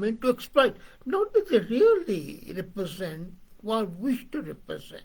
to exploit, not that they really represent what wish to represent.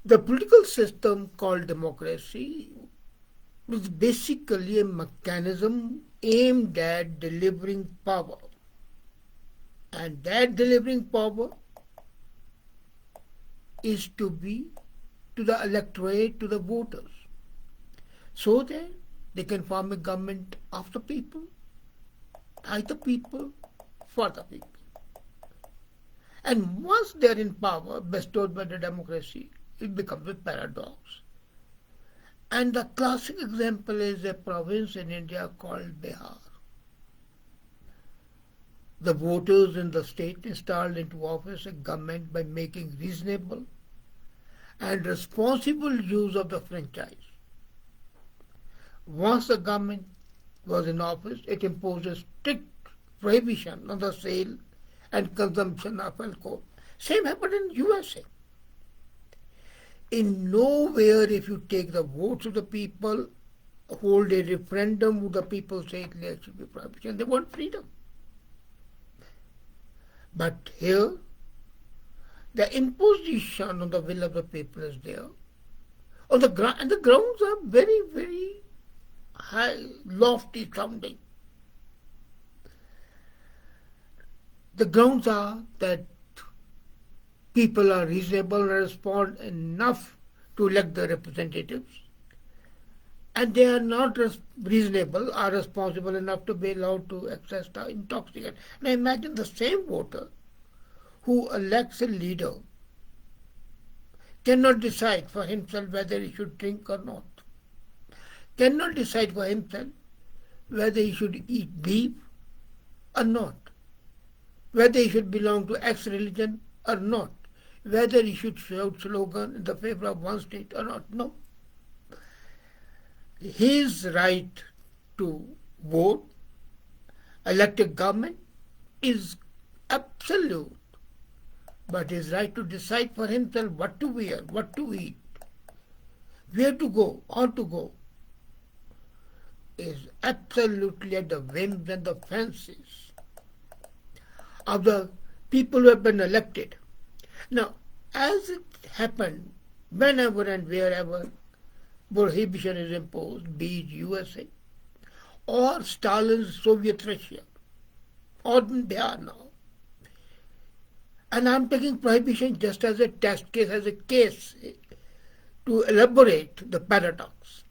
The political system called democracy is basically a mechanism aimed at delivering power. And that delivering power is to be to the electorate, to the voters, so that they can form a government of the people, by the people, for the people. And once they are in power, bestowed by the democracy, it becomes a paradox. And the classic example is a province in India called Bihar. The voters in the state installed into office a government by making reasonable and responsible use of the franchise. Once the government was in office, it imposed a strict prohibition on the sale and consumption of alcohol. Same happened in USA. In nowhere, if you take the votes of the people, hold a referendum, would the people say there should be prohibition. They want freedom. But here, the imposition on the will of the people is there. On the ground, and the grounds are very, very high, lofty sounding. The grounds are that people are reasonable and respond enough to elect the representatives, and they are not reasonable or responsible enough to be allowed to access the intoxicant. Now imagine the same voter who elects a leader cannot decide for himself whether he should drink or not, cannot decide for himself whether he should eat beef or not, whether he should belong to X religion or not, whether he should shout slogan in the favor of one state or not. No. His right to vote, elect a government is absolute. But his right to decide for himself what to wear, what to eat, where to go, how to go, is absolutely at the whims and the fancies of the people who have been elected. Now, as it happened, whenever and wherever prohibition is imposed, be it USA or Stalin's Soviet Russia or in Bihar now, and I'm taking prohibition just as a test case, as a case to elaborate the paradox.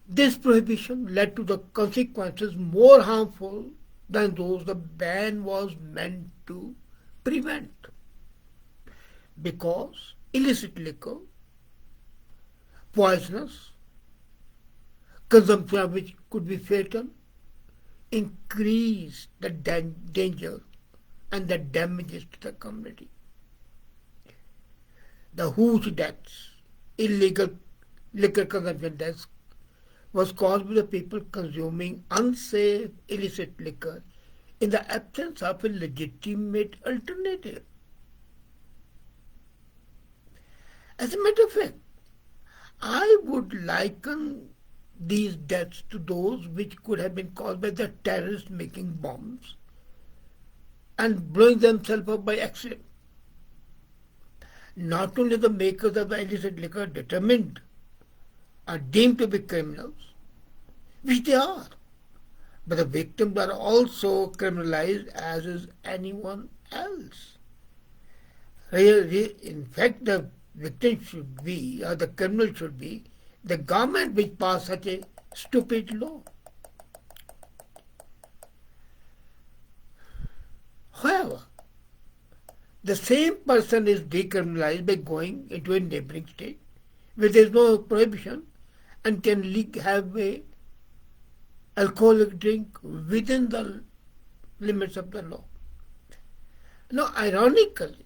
This prohibition led to the consequences more harmful than those the ban was meant to prevent. Because illicit liquor, poisonous, consumption of which could be fatal, increased the danger and the damages to the community. The huge deaths, illegal liquor consumption deaths, was caused by the people consuming unsafe, illicit liquor in the absence of a legitimate alternative. As a matter of fact, I would liken these deaths to those which could have been caused by the terrorists making bombs and blowing themselves up by accident. Not only the makers of the illicit liquor determined are deemed to be criminals, which they are, but the victims are also criminalized as is anyone else. In fact, the victim should be, or the criminal should be, the government which passed such a stupid law. However, the same person is decriminalized by going into a neighboring state where there is no prohibition and can have a alcoholic drink within the limits of the law. Now, ironically,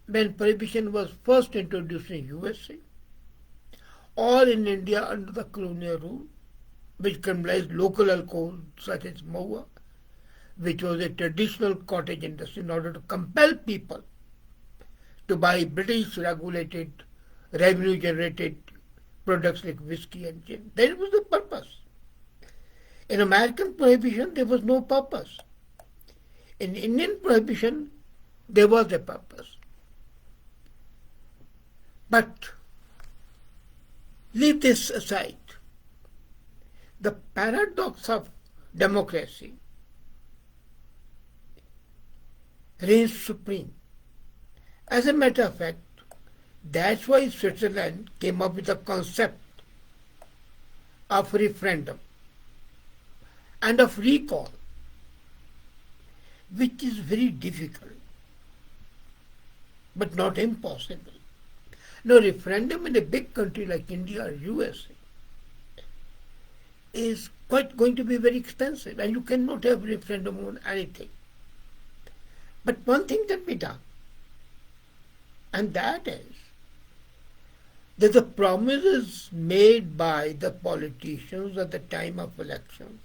when prohibition was first introduced in USA or in India under the colonial rule, which criminalized local alcohol such as Mahua, which was a traditional cottage industry, in order to compel people to buy British regulated, revenue generated products like whiskey and gin. That was the purpose. In American prohibition, there was no purpose. In Indian prohibition, there was a purpose. But leave this aside. The paradox of democracy reigns supreme. As a matter of fact, that's why Switzerland came up with the concept of referendum and of recall, which is very difficult, but not impossible. Now, referendum in a big country like India or USA is quite going to be very expensive, and you cannot have referendum on anything. But one thing can be done, and that is that the promises made by the politicians at the time of elections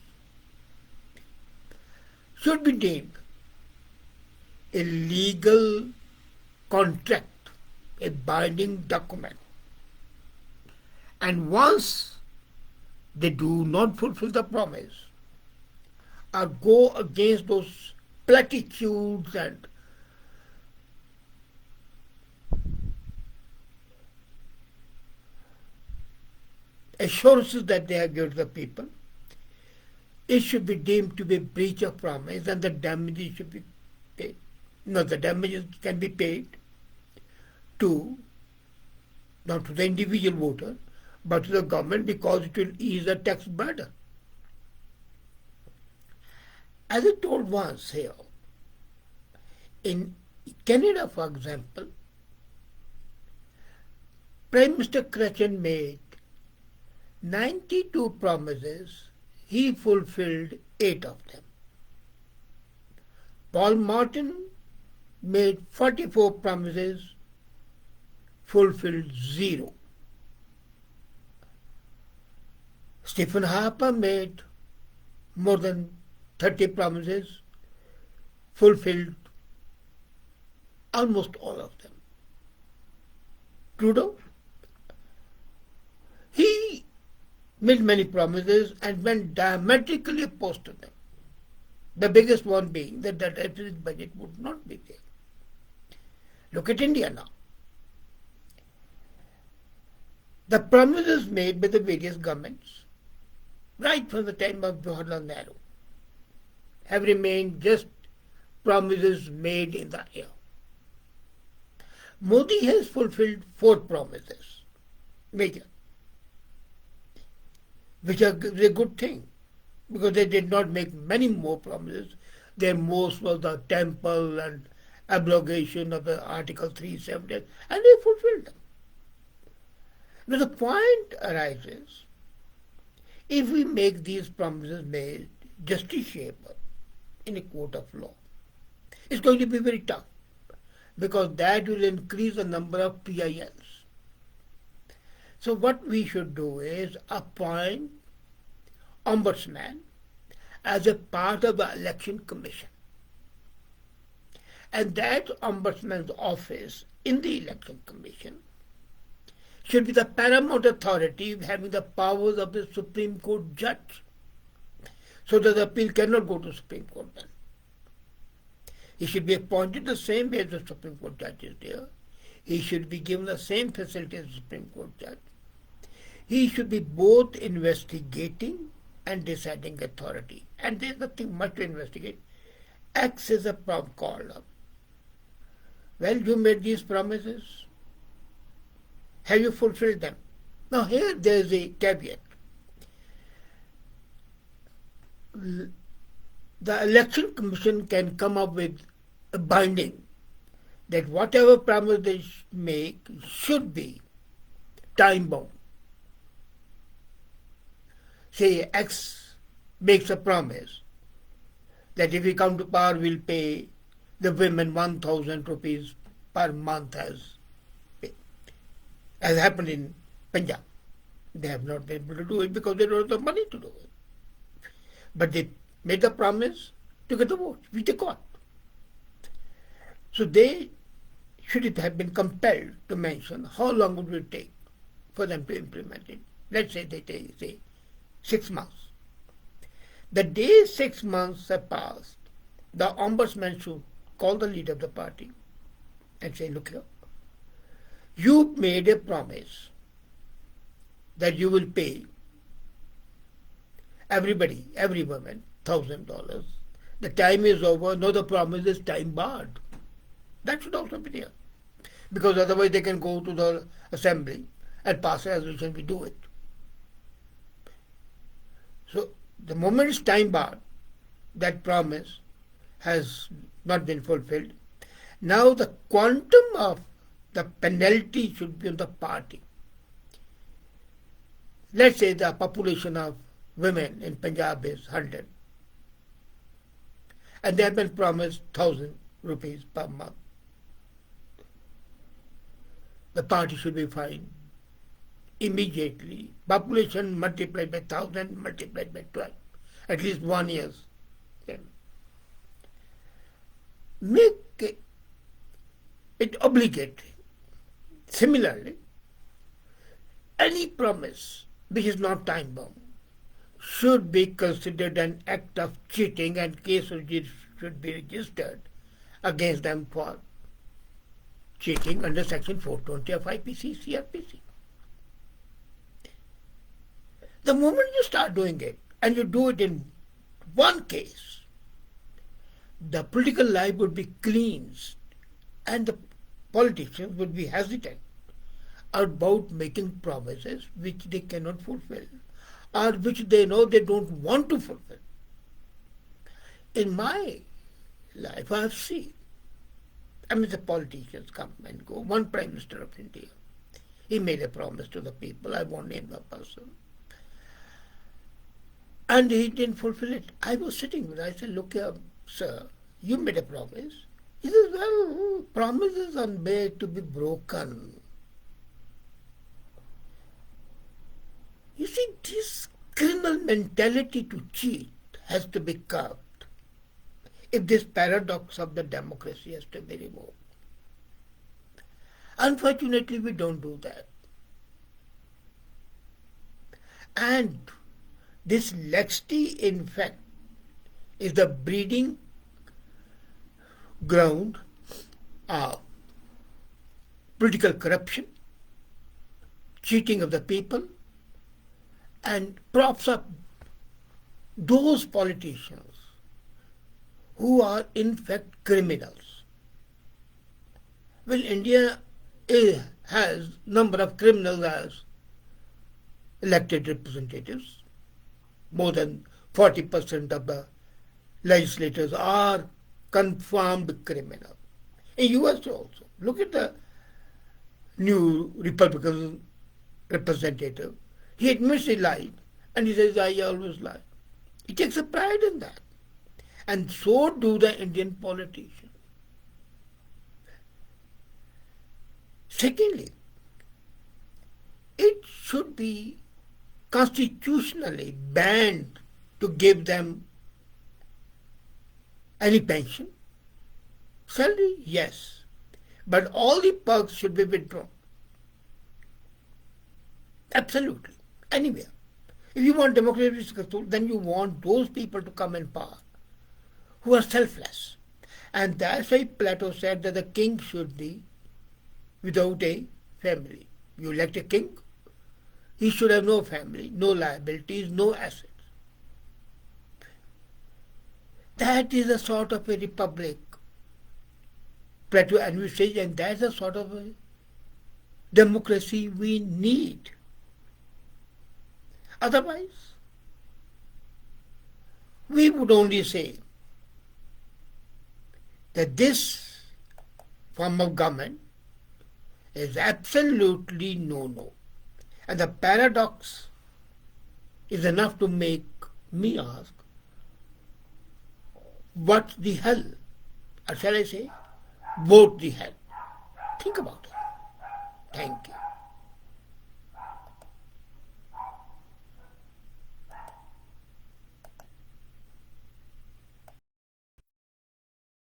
should be deemed a legal contract, a binding document. And once they do not fulfill the promise or go against those platitudes and assurances that they have given to the people, it should be deemed to be a breach of promise and the damages should be paid. No, the damages can be paid to, not to the individual voter, but to the government because it will ease the tax burden. As I told once here, in Canada, for example, Prime Minister Chrétien made 92 promises. He fulfilled 8 of them. Paul Martin made 44 promises, fulfilled 0. Stephen Harper made more than 30 promises, fulfilled almost all of them. Trudeau, he made many promises and went diametrically opposed to them. The biggest one being that the deficit budget would not be there. Look at India now. The promises made by the various governments, right from the time of Jawaharlal Nehru, have remained just promises made in the air. Modi has fulfilled 4 promises, major, which are a good thing, because they did not make many more promises. Their most was the temple and abrogation of the Article 370, and they fulfilled them. Now the point arises, if we make these promises made justiciable in a court of law, it's going to be very tough, because that will increase the number of PILs. So what we should do is appoint ombudsman as a part of the election commission. And that ombudsman's office in the election commission should be the paramount authority having the powers of the Supreme Court judge, so that the appeal cannot go to Supreme Court then. He should be appointed the same way as the Supreme Court judge is there. He should be given the same facility as the Supreme Court judge. He should be both investigating and deciding authority. And there is nothing much to investigate. Acts as a prom called up. Well, you made these promises. Have you fulfilled them? Now here there is a caveat. The election commission can come up with a binding that whatever promise they make should be time bound. Say X makes a promise that if we come to power, we'll pay the women 1,000 rupees per month as happened in Punjab. They have not been able to do it because they don't have the money to do it. But they made the promise to get the vote, which they got. So they should have been compelled to mention how long would it take for them to implement it. Let's say they take, say, 6 months. The day 6 months have passed, the ombudsman should call the leader of the party and say, look here, you made a promise that you will pay everybody, every woman, $1,000. The time is over. No, the promise is time barred. That should also be there. Because otherwise they can go to the assembly and pass a resolution, we do it. So the moment it's time barred, that promise has not been fulfilled. Now the quantum of the penalty should be on the party. Let's say the population of women in Punjab is 100 and they have been promised 1,000 rupees per month. The party should be fined immediately. Population multiplied by 1,000 multiplied by 12. At least 1 year. Make it obligatory. Similarly, any promise which is not time bound should be considered an act of cheating and case should be registered against them for cheating under section 420 of IPC CRPC. The moment you start doing it and you do it in one case, the political life would be cleansed and the politicians would be hesitant about making promises which they cannot fulfill or which they know they don't want to fulfill. In my life, I have seen, the politicians come and go. One Prime Minister of India, he made a promise to the people, I won't name the person, and he didn't fulfill it. I was sitting with him, I said, look here, sir, you made a promise. He says, well, promises are made to be broken. You see, this criminal mentality to cheat has to be curbed if this paradox of the democracy has to be removed. Unfortunately, we don't do that. And this laxity, in fact, is the breeding ground of political corruption, cheating of the people, and props up those politicians who are in fact criminals. Well, India has number of criminals as elected representatives. More than 40% of the legislators are confirmed criminals. In US also, look at the new Republican representative. He admits he lied and he says, I always lie. He takes a pride in that. And so do the Indian politicians. Secondly, it should be constitutionally banned to give them any pension. Salary, yes. But all the perks should be withdrawn. Absolutely. Anywhere. If you want democracy, then you want those people to come in power who are selfless. And that's why Plato said that the king should be without a family. You elect a king, he should have no family, no liabilities, no assets. That is a sort of a republic Plato envisaged, and that's a sort of a democracy we need. Otherwise, we would only say that this form of government is absolutely no-no. And the paradox is enough to make me ask, what the hell? Or shall I say, what the hell? Think about it. Thank you.